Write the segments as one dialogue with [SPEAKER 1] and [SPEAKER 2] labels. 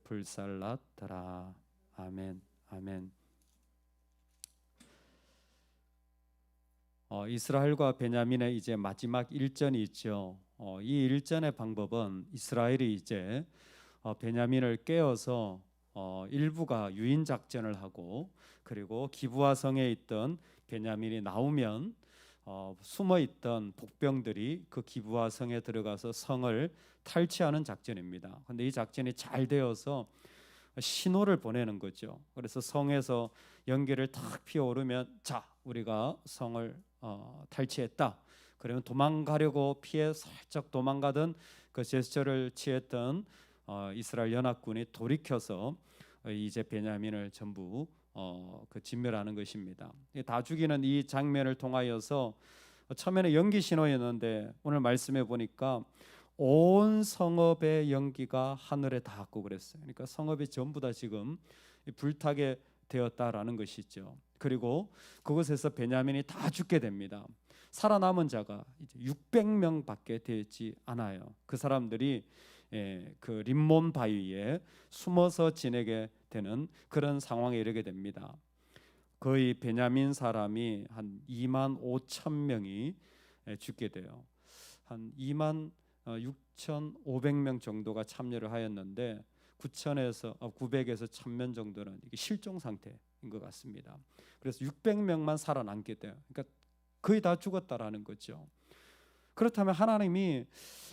[SPEAKER 1] 불살랐더라. 아멘. 아멘. 이스라엘과 베냐민의 이제 마지막 일전이 있죠. 이 일전의 방법은 이스라엘이 이제 베냐민을 깨어서 일부가 유인 작전을 하고, 그리고 기브아 성에 있던 베냐민이 나오면 숨어 있던 복병들이 그 기브아 성에 들어가서 성을 탈취하는 작전입니다. 그런데 이 작전이 잘 되어서 신호를 보내는 거죠. 그래서 성에서 연기를 탁 피어오르면, 자, 우리가 성을 탈취했다. 그러면 도망가려고 피해 살짝 도망가던 그 제스처를 취했던 이스라엘 연합군이 돌이켜서 이제 베냐민을 전부 그 진멸하는 것입니다. 다 죽이는 이 장면을 통하여서 처음에는 연기 신호였는데 오늘 말씀해 보니까 온 성읍의 연기가 하늘에 닿았고 그랬어요. 그러니까 성읍이 전부 다 지금 불타게 되었다라는 것이죠. 그리고 그곳에서 베냐민이 다 죽게 됩니다. 살아남은 자가 이제 600명밖에 되지 않아요. 그 사람들이 그 림몬 바위에 숨어서 지내게 되는 그런 상황에 이르게 됩니다. 거의 베냐민 사람이 한 2만 5천 명이 죽게 돼요. 한 2만 6,500명 정도가 참여를 하였는데 900에서 1,000명 정도는 이게 실종 상태인 것 같습니다. 그래서 600명만 살아남게 돼요. 그러니까 거의 다 죽었다라는 거죠. 그렇다면 하나님이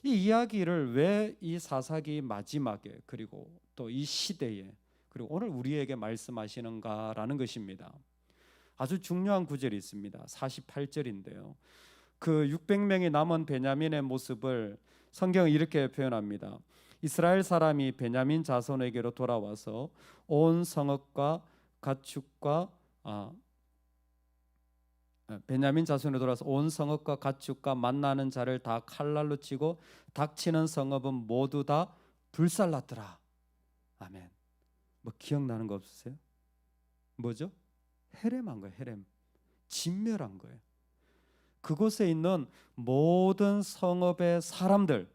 [SPEAKER 1] 이 이야기를 왜 이 사사기 마지막에, 그리고 또 이 시대에, 그리고 오늘 우리에게 말씀하시는가라는 것입니다. 아주 중요한 구절이 있습니다. 48절인데요. 그 600명이 남은 베냐민의 모습을 성경은 이렇게 표현합니다. 이스라엘 사람이 베냐민 자손에게로 돌아와서 온 성읍과 가축과 베냐민 자손에 돌아서 온 성읍과 가축과 만나는 자를 다 칼날로 치고 닥치는 성읍은 모두 다 불살랐더라. 아멘. 뭐 기억나는 거 없으세요? 뭐죠? 헤렘한 거예요. 헤렘. 진멸한 거예요. 그곳에 있는 모든 성읍의 사람들,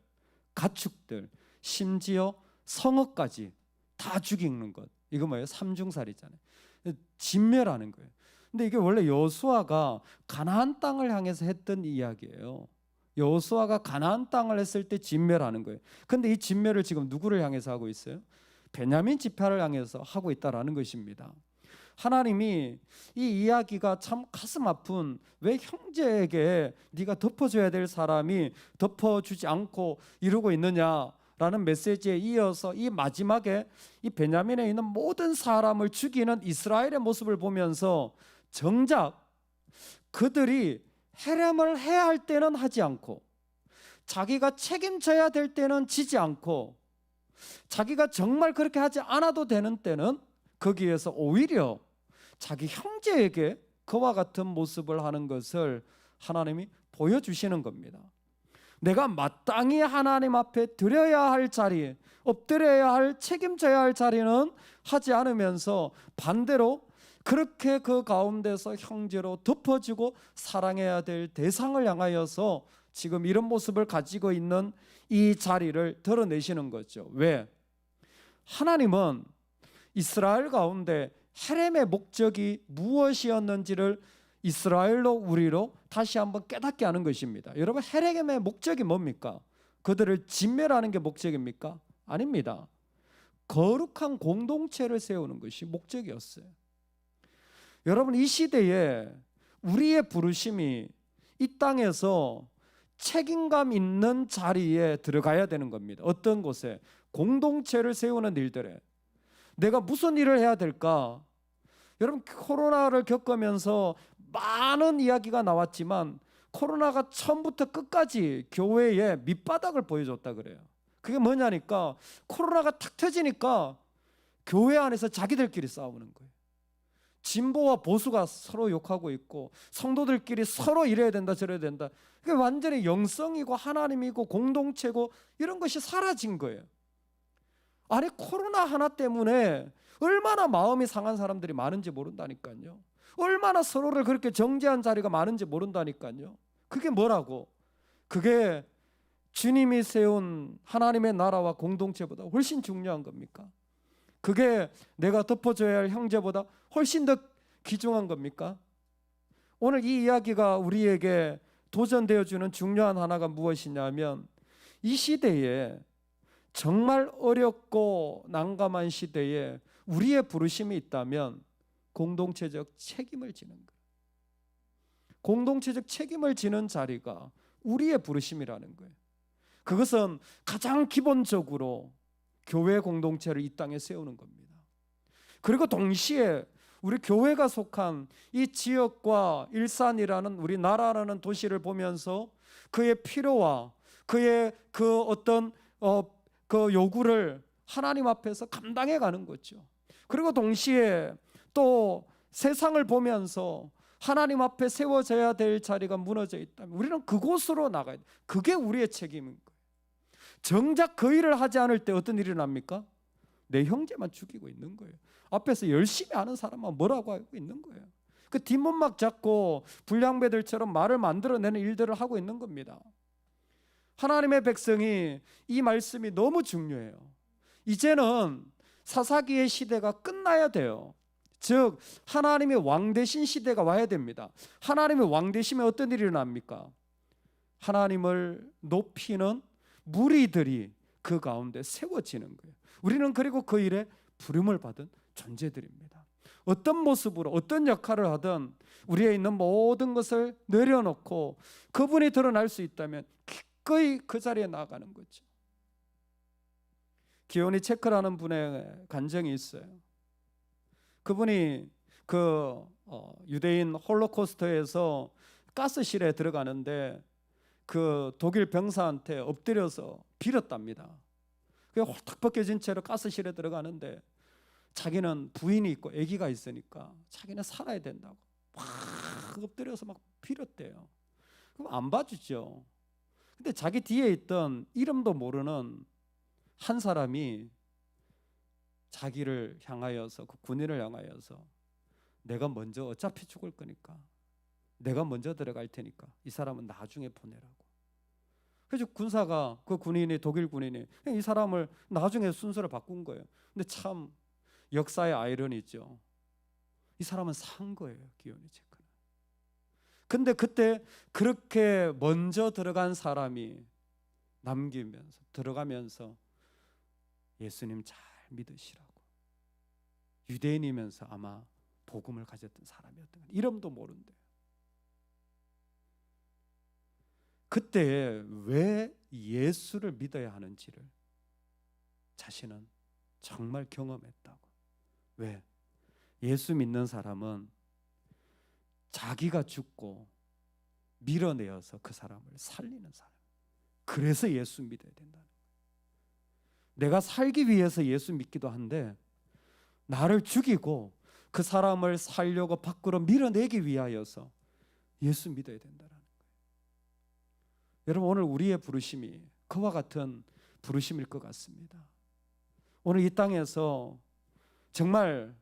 [SPEAKER 1] 가축들, 심지어 성읍까지 다 죽이는 것. 이거 뭐예요? 삼중살이잖아요. 진멸하는 거예요. 근데 이게 원래 여호수아가 가나안 땅을 향해서 했던 이야기예요. 여호수아가 가나안 땅을 했을 때 진멸하는 거예요. 근데 이 진멸을 지금 누구를 향해서 하고 있어요? 베냐민 지파를 향해서 하고 있다라는 것입니다. 하나님이 이 이야기가 참 가슴 아픈, 왜 형제에게 네가 덮어줘야 될 사람이 덮어주지 않고 이러고 있느냐라는 메시지에 이어서 이 마지막에 이 베냐민에 있는 모든 사람을 죽이는 이스라엘의 모습을 보면서 정작 그들이 헤렘을 해야 할 때는 하지 않고, 자기가 책임져야 될 때는 지지 않고, 자기가 정말 그렇게 하지 않아도 되는 때는 거기에서 오히려 자기 형제에게 그와 같은 모습을 하는 것을 하나님이 보여주시는 겁니다. 내가 마땅히 하나님 앞에 드려야 할 자리, 엎드려야 할, 책임져야 할 자리는 하지 않으면서 반대로 그렇게 그 가운데서 형제로 덮어주고 사랑해야 될 대상을 향하여서 지금 이런 모습을 가지고 있는 이 자리를 드러내시는 거죠. 왜? 하나님은 이스라엘 가운데 헤렘의 목적이 무엇이었는지를 이스라엘로 우리로 다시 한번 깨닫게 하는 것입니다. 여러분, 헤렘의 목적이 뭡니까? 그들을 진멸하는 게 목적입니까? 아닙니다. 거룩한 공동체를 세우는 것이 목적이었어요. 여러분, 이 시대에 우리의 부르심이 이 땅에서 책임감 있는 자리에 들어가야 되는 겁니다. 어떤 곳에? 공동체를 세우는 일들에. 내가 무슨 일을 해야 될까? 여러분, 코로나를 겪으면서 많은 이야기가 나왔지만 코로나가 처음부터 끝까지 교회에 밑바닥을 보여줬다 그래요. 그게 뭐냐니까, 코로나가 탁 터지니까 교회 안에서 자기들끼리 싸우는 거예요. 진보와 보수가 서로 욕하고 있고, 성도들끼리 서로 이래야 된다 저래야 된다. 그게 완전히 영성이고 하나님이고 공동체고 이런 것이 사라진 거예요. 아니, 코로나 하나 때문에 얼마나 마음이 상한 사람들이 많은지 모른다니까요. 얼마나 서로를 그렇게 정죄한 자리가 많은지 모른다니까요. 그게 뭐라고? 그게 주님이 세운 하나님의 나라와 공동체보다 훨씬 중요한 겁니까? 그게 내가 덮어줘야 할 형제보다 훨씬 더 귀중한 겁니까? 오늘 이 이야기가 우리에게 도전되어주는 중요한 하나가 무엇이냐면, 이 시대에, 정말 어렵고 난감한 시대에 우리의 부르심이 있다면 공동체적 책임을 지는 거예요. 공동체적 책임을 지는 자리가 우리의 부르심이라는 거예요. 그것은 가장 기본적으로 교회 공동체를 이 땅에 세우는 겁니다. 그리고 동시에 우리 교회가 속한 이 지역과 일산이라는 우리 나라라는 도시를 보면서 그의 필요와 그의 그 어떤 그 요구를 하나님 앞에서 감당해 가는 거죠. 그리고 동시에 또 세상을 보면서 하나님 앞에 세워져야 될 자리가 무너져 있다면 우리는 그곳으로 나가야 돼. 그게 우리의 책임인 거예요. 정작 그 일을 하지 않을 때 어떤 일이 납니까? 내 형제만 죽이고 있는 거예요. 앞에서 열심히 하는 사람만 뭐라고 하고 있는 거예요. 그 뒷문막 잡고 불량배들처럼 말을 만들어내는 일들을 하고 있는 겁니다. 하나님의 백성이 이 말씀이 너무 중요해요. 이제는 사사기의 시대가 끝나야 돼요. 즉 하나님의 왕 되신 시대가 와야 됩니다. 하나님의 왕 되시면 어떤 일이 일어납니까? 하나님을 높이는 무리들이 그 가운데 세워지는 거예요. 우리는 그리고 그 일에 부름을 받은 존재들입니다. 어떤 모습으로 어떤 역할을 하든 우리에 있는 모든 것을 내려놓고 그분이 드러날 수 있다면 기꺼이 그 자리에 나아가는 거죠. 기온이 체크라는 분의 간증이 있어요. 그분이 유대인 홀로코스트에서 가스실에 들어가는데 그 독일 병사한테 엎드려서 빌었답니다. 그게 홀딱 벗겨진 채로 가스실에 들어가는데 자기는 부인이 있고 아기가 있으니까 자기는 살아야 된다고 막 엎드려서 막 빌었대요. 그럼 안 봐주죠. 근데 자기 뒤에 있던 이름도 모르는 한 사람이 자기를 향하여서, 그 군인을 향하여서, 내가 먼저 어차피 죽을 거니까 내가 먼저 들어갈 테니까 이 사람은 나중에 보내라고. 그래서 군사가, 그 군인이, 독일 군인이 이 사람을 나중에 순서를 바꾼 거예요. 근데 참 역사의 아이러니죠. 이 사람은 산 거예요, 기온이 체크는. 근데 그때 그렇게 먼저 들어간 사람이 남기면서 들어가면서 예수님 잘 믿으시라고, 유대인이면서 아마 복음을 가졌던 사람이었던 거예요. 이름도 모른대요. 그때 왜 예수를 믿어야 하는지를 자신은 정말 경험했다고. 왜? 예수 믿는 사람은 자기가 죽고 밀어내어서 그 사람을 살리는 사람. 그래서 예수 믿어야 된다는 거예요. 내가 살기 위해서 예수 믿기도 한데 나를 죽이고 그 사람을 살려고 밖으로 밀어내기 위하여서 예수 믿어야 된다는 거예요. 여러분, 오늘 우리의 부르심이 그와 같은 부르심일 것 같습니다. 오늘 이 땅에서 정말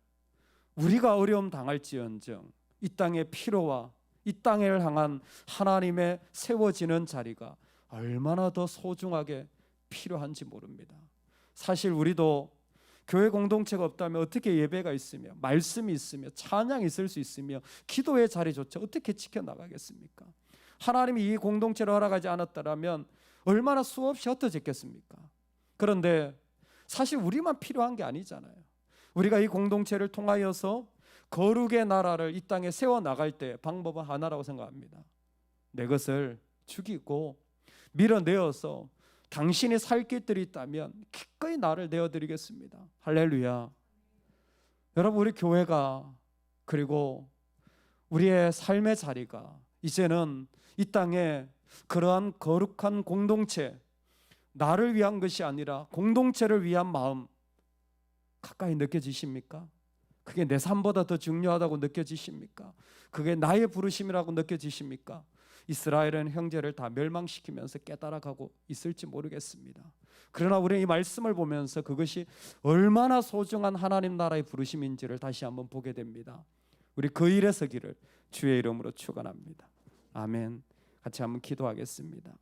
[SPEAKER 1] 우리가 어려움 당할지언정 이 땅의 필요와 이 땅을 향한 하나님의 세워지는 자리가 얼마나 더 소중하게 필요한지 모릅니다. 사실 우리도 교회 공동체가 없다면 어떻게 예배가 있으며 말씀이 있으며 찬양이 있을 수 있으며 기도의 자리조차 어떻게 지켜나가겠습니까? 하나님이 이 공동체를 허락하지 않았다면 얼마나 수없이 흩어졌겠습니까? 그런데 사실 우리만 필요한 게 아니잖아요. 우리가 이 공동체를 통하여서 거룩의 나라를 이 땅에 세워나갈 때 방법은 하나라고 생각합니다. 내 것을 죽이고 밀어내어서 당신이 살 길들이 있다면 기꺼이 나를 내어드리겠습니다. 할렐루야. 여러분, 우리 교회가, 그리고 우리의 삶의 자리가 이제는 이 땅에 그러한 거룩한 공동체, 나를 위한 것이 아니라 공동체를 위한 마음 가까이 느껴지십니까? 그게 내 삶보다 더 중요하다고 느껴지십니까? 그게 나의 부르심이라고 느껴지십니까? 이스라엘은 형제를 다 멸망시키면서 깨달아가고 있을지 모르겠습니다. 그러나 우리는 이 말씀을 보면서 그것이 얼마나 소중한 하나님 나라의 부르심인지를 다시 한번 보게 됩니다. 우리 그 일에 서기를 주의 이름으로 축원합니다. 아멘. 같이 한번 기도하겠습니다.